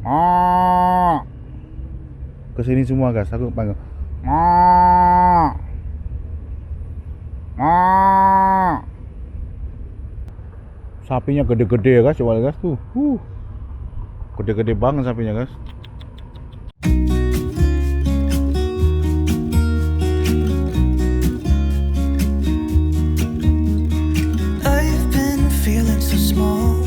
Ma. Kesini semua guys, aku panggil. Ma. Ma. Sapinya gede-gede ya guys, coba lihat guys tuh. Gede-gede banget sapinya guys. I've been feeling so small.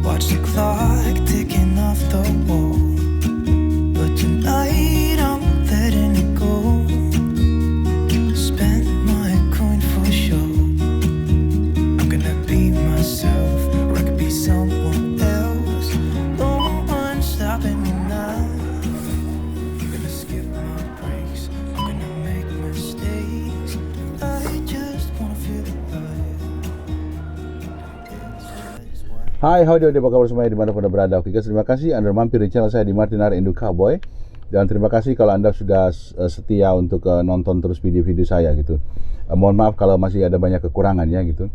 Watch the clock ticking off the wall. But tonight I'm letting it go. Spend my coin for sure. I'm gonna be myself, or I could be someone else. No one's stopping me now. I'm gonna skip my breaks. I'm gonna make mistakes. I just wanna feel alive. Hai, howdy, apa kabar semuanya dimanapun Anda berada. Oke guys, terima kasih Anda mampir di channel saya di Martinar Indo Cowboy. Dan terima kasih kalau Anda sudah setia untuk nonton terus video-video saya gitu. Mohon maaf kalau masih ada banyak kekurangan ya gitu.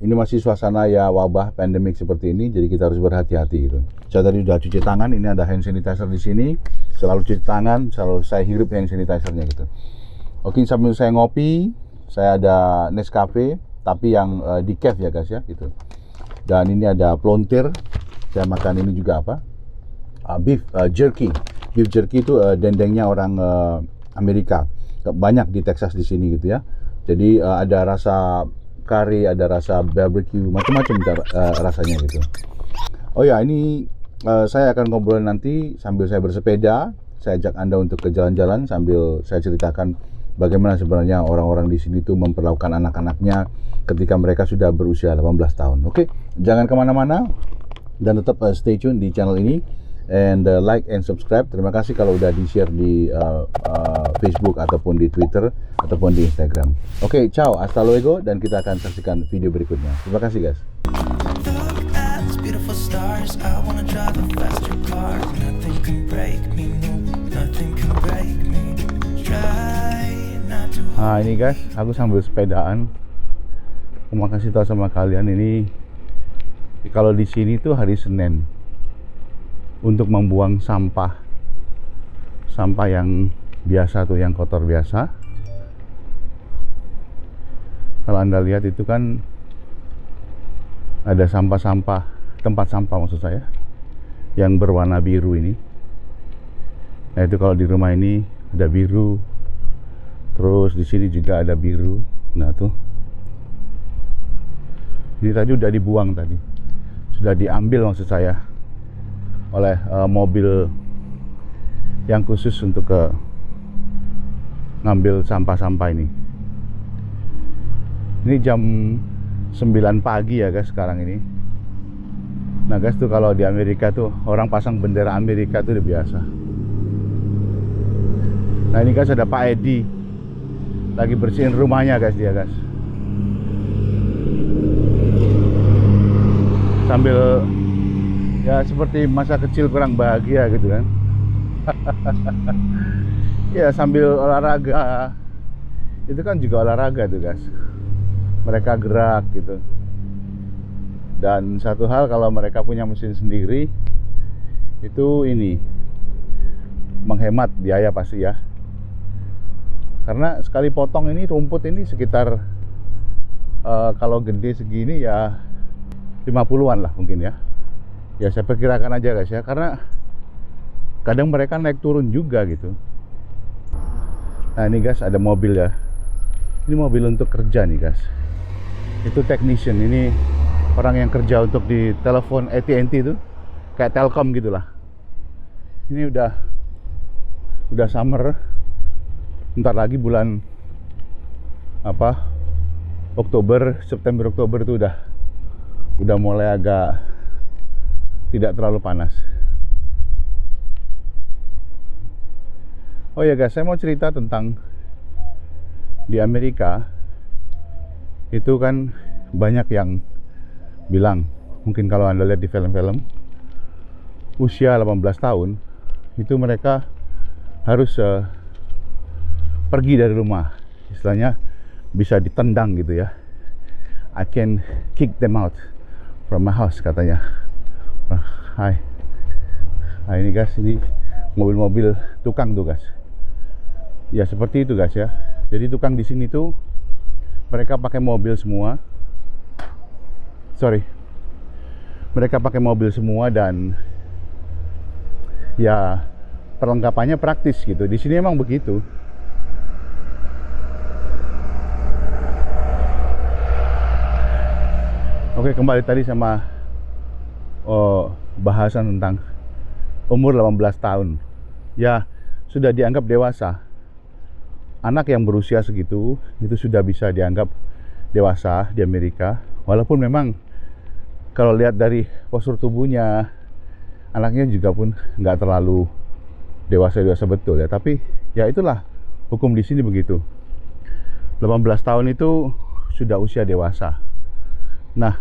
Ini masih suasana ya wabah pandemik seperti ini, jadi kita harus berhati-hati gitu. Saya tadi sudah cuci tangan, ini ada hand sanitizer di sini. Selalu cuci tangan, selalu saya hirup hand sanitizernya gitu. Oke, sambil saya ngopi, saya ada Nescafe, tapi yang decaf ya guys ya gitu. Dan ini ada plontir. Saya makan ini juga apa? Beef jerky. Beef jerky itu dendengnya orang Amerika. Banyak di Texas di sini gitu ya. Jadi ada rasa kari, ada rasa barbecue, macam-macam rasanya gitu. Oh ya, ini saya akan ngobrol nanti sambil saya bersepeda. Saya ajak Anda untuk ke jalan-jalan sambil saya ceritakan bagaimana sebenarnya orang-orang di sini tuh memperlakukan anak-anaknya ketika mereka sudah berusia 18 tahun. Oke, jangan kemana-mana dan tetap stay tune di channel ini and like and subscribe. Terima kasih kalau udah di-share di Facebook ataupun di Twitter ataupun di Instagram. Oke, ciao, hasta luego, dan kita akan saksikan video berikutnya. Terima kasih guys. Look at these beautiful stars. I wanna drive a faster car. Nothing can break me, no, nothing can break me. Try not to. Nah ini guys, aku sambil sepedaan. Aku mau kasih tahu sama kalian ini, kalau di sini tuh hari Senin untuk membuang sampah yang biasa tuh, yang kotor biasa. Kalau Anda lihat itu kan ada sampah-sampah, tempat sampah maksud saya, yang berwarna biru ini. Nah itu kalau di rumah ini ada biru, terus di sini juga ada biru. Nah tuh, ini tadi udah dibuang tadi, sudah diambil maksud saya oleh mobil yang khusus untuk ngambil sampah-sampah ini. Ini jam 9 pagi ya guys sekarang ini. Nah guys tuh kalau di Amerika tuh orang pasang bendera Amerika tuh udah biasa. Nah ini guys ada Pak Edi lagi bersihin rumahnya guys, dia guys. Sambil ya seperti masa kecil kurang bahagia gitu kan. Ya sambil olahraga. Itu kan juga olahraga tuh guys. Mereka gerak gitu. Dan satu hal, kalau mereka punya mesin sendiri itu ini menghemat biaya pasti ya. Karena sekali potong ini rumput ini sekitar kalau gede segini ya 50-an lah mungkin ya. Ya saya perkirakan aja guys ya, karena kadang mereka naik turun juga gitu. Nah ini guys ada mobil ya. Ini mobil untuk kerja nih guys. Itu technician, ini orang yang kerja untuk di telepon AT&T itu, kayak Telkom gitulah. Ini udah summer. Bentar lagi bulan apa? Oktober, September Oktober itu udah mulai agak tidak terlalu panas. Oh ya guys, saya mau cerita tentang di Amerika itu kan banyak yang bilang, mungkin kalau Anda lihat di film-film, usia 18 tahun itu mereka harus pergi dari rumah, istilahnya bisa ditendang gitu ya. I can kick them out from my house katanya. Hai. Nah ini guys, ini mobil-mobil tukang tuh guys. Ya seperti itu guys ya. Jadi tukang di sini tuh mereka pakai mobil semua. Mereka pakai mobil semua dan ya perlengkapannya praktis gitu. Di sini emang begitu. Oke, kembali tadi sama bahasan tentang umur 18 tahun. Ya, sudah dianggap dewasa. Anak yang berusia segitu itu sudah bisa dianggap dewasa di Amerika. Walaupun memang kalau lihat dari postur tubuhnya, anaknya juga pun nggak terlalu dewasa betul ya. Tapi ya itulah hukum di sini begitu. 18 tahun itu sudah usia dewasa. Nah,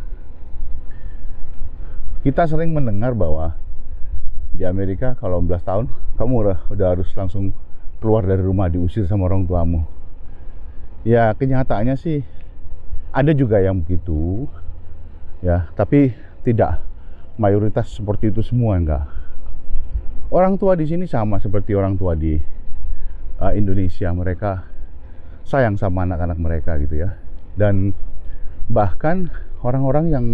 kita sering mendengar bahwa di Amerika kalau 18 tahun kamu udah harus langsung keluar dari rumah, diusir sama orang tuamu. Ya kenyataannya sih ada juga yang begitu ya, tapi tidak mayoritas seperti itu semua, enggak. Orang tua di sini sama seperti orang tua di Indonesia, mereka sayang sama anak-anak mereka gitu ya. Dan bahkan orang-orang yang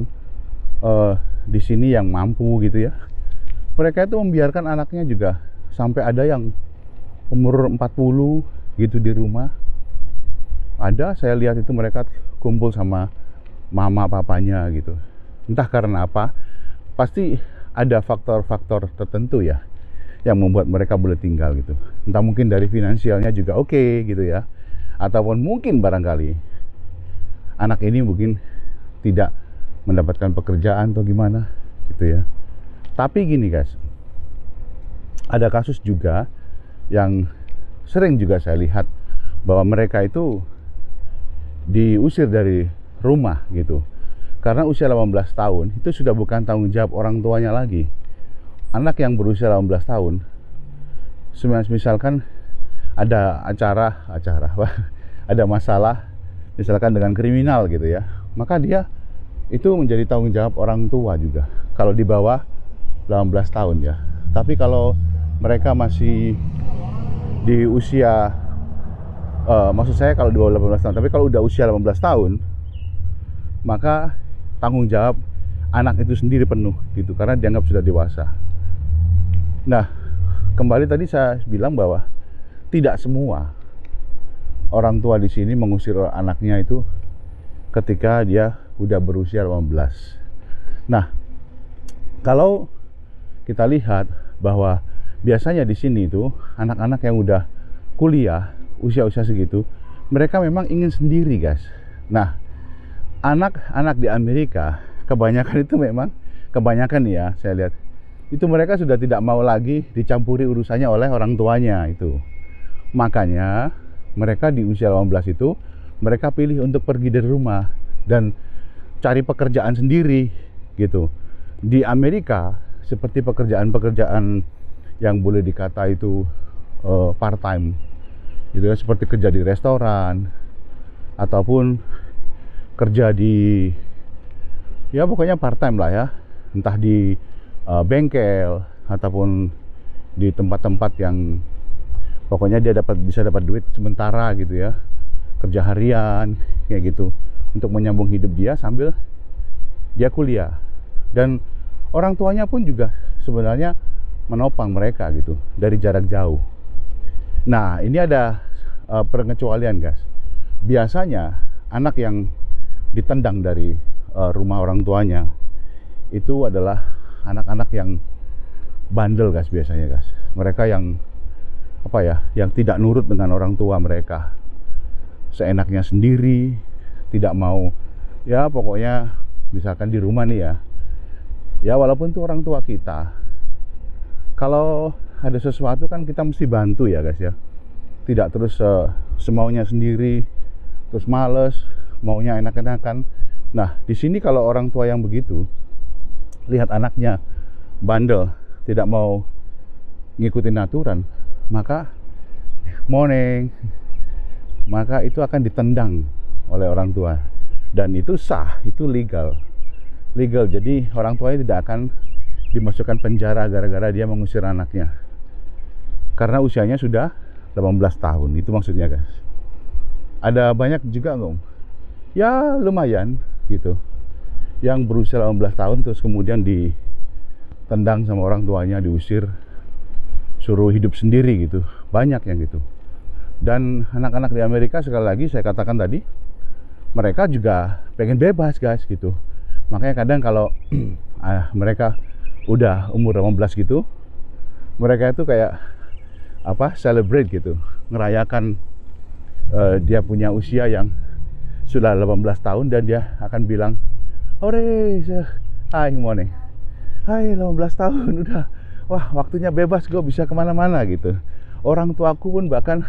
di sini yang mampu gitu ya, mereka itu membiarkan anaknya juga sampai ada yang umur 40 gitu di rumah. Ada, saya lihat itu mereka kumpul sama mama papanya gitu. Entah karena apa, pasti ada faktor-faktor tertentu ya yang membuat mereka boleh tinggal gitu. Entah mungkin dari finansialnya juga oke gitu ya, ataupun mungkin barangkali anak ini mungkin tidak mendapatkan pekerjaan atau gimana gitu ya. Tapi gini guys, ada kasus juga yang sering juga saya lihat bahwa mereka itu diusir dari rumah gitu karena usia 18 tahun itu sudah bukan tanggung jawab orang tuanya lagi. Anak yang berusia 18 tahun, misalkan ada ada masalah misalkan dengan kriminal gitu ya, maka dia itu menjadi tanggung jawab orang tua juga kalau di bawah 18 tahun ya. Tapi kalau mereka masih di usia maksud saya kalau di bawah 18 tahun, tapi kalau udah usia 18 tahun maka tanggung jawab anak itu sendiri penuh gitu karena dianggap sudah dewasa. Nah, kembali tadi saya bilang bahwa tidak semua orang tua di sini mengusir anaknya itu ketika dia udah berusia 18. Nah, kalau kita lihat bahwa biasanya di sini itu anak-anak yang udah kuliah usia-usia segitu, mereka memang ingin sendiri guys. Nah, anak-anak di Amerika kebanyakan itu memang ya saya lihat itu mereka sudah tidak mau lagi dicampuri urusannya oleh orang tuanya itu. Makanya mereka di usia 18 itu mereka pilih untuk pergi dari rumah dan cari pekerjaan sendiri gitu. Di Amerika seperti pekerjaan-pekerjaan yang boleh dikata itu part time gitu ya, seperti kerja di restoran ataupun kerja di ya pokoknya part time lah ya, entah di bengkel ataupun di tempat-tempat yang pokoknya dia bisa dapat duit sementara gitu ya, kerja harian kayak gitu untuk menyambung hidup dia sambil dia kuliah. Dan orang tuanya pun juga sebenarnya menopang mereka gitu dari jarak jauh. Nah, ini ada pengecualian guys. Biasanya anak yang ditendang dari rumah orang tuanya itu adalah anak-anak yang bandel guys biasanya guys. Mereka yang yang tidak nurut dengan orang tua mereka, seenaknya sendiri, tidak mau ya pokoknya misalkan di rumah nih ya walaupun itu orang tua kita, kalau ada sesuatu kan kita mesti bantu ya guys ya, tidak terus semaunya sendiri, terus males, maunya enak-enakan. Nah, di sini kalau orang tua yang begitu lihat anaknya bandel, tidak mau ngikutin aturan, maka itu akan ditendang oleh orang tua. Dan itu sah, itu legal. Jadi orang tuanya tidak akan dimasukkan penjara gara-gara dia mengusir anaknya. Karena usianya sudah 18 tahun, itu maksudnya guys. Ada banyak juga Om, ya lumayan gitu, yang berusia 18 tahun terus kemudian ditendang sama orang tuanya, diusir, suruh hidup sendiri gitu. Banyak yang gitu. Dan anak-anak di Amerika, sekali lagi saya katakan tadi, mereka juga pengen bebas guys gitu. Makanya kadang kalau mereka udah umur 18 gitu, mereka itu kayak celebrate gitu, ngerayakan dia punya usia yang sudah 18 tahun, dan dia akan bilang, "Ore, hai morning, hai 18 tahun udah, wah waktunya bebas, gue bisa kemana-mana gitu. Orang tuaku pun bahkan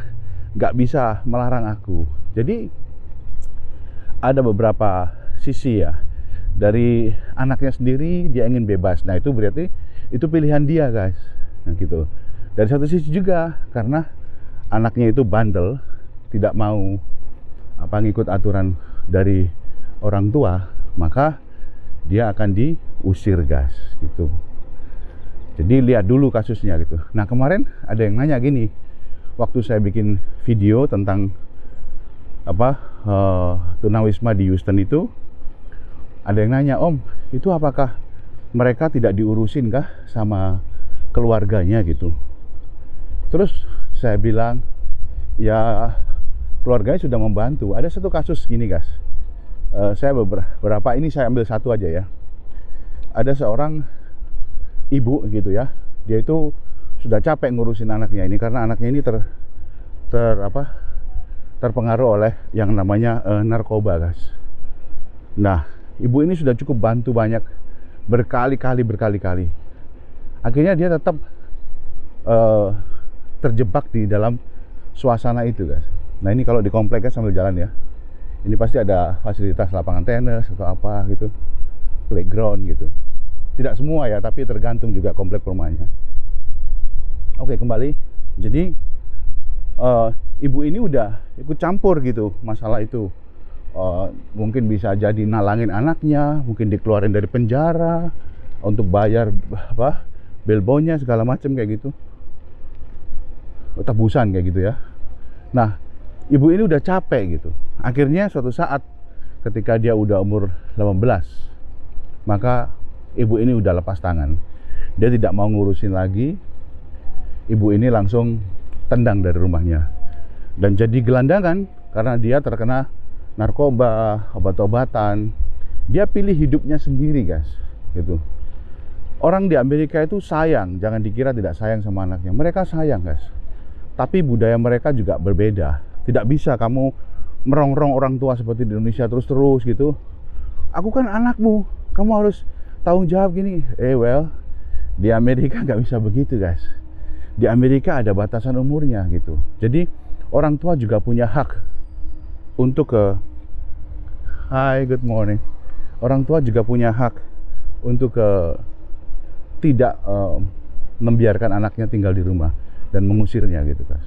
nggak bisa melarang aku." Jadi ada beberapa sisi ya, dari anaknya sendiri dia ingin bebas. Nah itu berarti itu pilihan dia guys. Nah gitu. Dari satu sisi juga karena anaknya itu bandel, tidak mau ngikut aturan dari orang tua, maka dia akan diusir guys gitu. Jadi lihat dulu kasusnya gitu. Nah kemarin ada yang nanya gini, waktu saya bikin video tentang tunawisma di Houston itu, ada yang nanya, "Om, itu apakah mereka tidak diurusin kah sama keluarganya gitu?" Terus saya bilang, ya keluarganya sudah membantu. Ada satu kasus gini guys, saya beberapa ini saya ambil satu aja ya. Ada seorang ibu gitu ya, dia itu sudah capek ngurusin anaknya ini karena anaknya ini terpengaruh oleh yang namanya narkoba guys. Nah ibu ini sudah cukup bantu banyak, berkali-kali. Akhirnya dia tetap terjebak di dalam suasana itu guys. Nah ini kalau di kompleknya sambil jalan ya, ini pasti ada fasilitas lapangan tenis atau apa gitu, playground gitu. Tidak semua ya, tapi tergantung juga komplek perumahannya. Oke, kembali. Jadi ibu ini udah ikut campur gitu masalah itu. Mungkin bisa jadi nalangin anaknya, mungkin dikeluarin dari penjara untuk bayar belbonya segala macam kayak gitu, tebusan kayak gitu ya. Nah ibu ini udah capek gitu. Akhirnya suatu saat ketika dia udah umur 18, maka ibu ini udah lepas tangan. Dia tidak mau ngurusin lagi. Ibu ini langsung tendang dari rumahnya dan jadi gelandangan karena dia terkena narkoba, obat-obatan. Dia pilih hidupnya sendiri guys gitu. Orang di Amerika itu sayang, jangan dikira tidak sayang sama anaknya. Mereka sayang guys, tapi budaya mereka juga berbeda. Tidak bisa kamu merongrong orang tua seperti di Indonesia terus-terus gitu. "Aku kan anakmu, kamu harus tanggung jawab gini." Well, di Amerika nggak bisa begitu guys. Di Amerika ada batasan umurnya gitu. Jadi orang tua juga punya hak untuk Hi, good morning. Orang tua juga punya hak untuk tidak membiarkan anaknya tinggal di rumah dan mengusirnya gitu guys.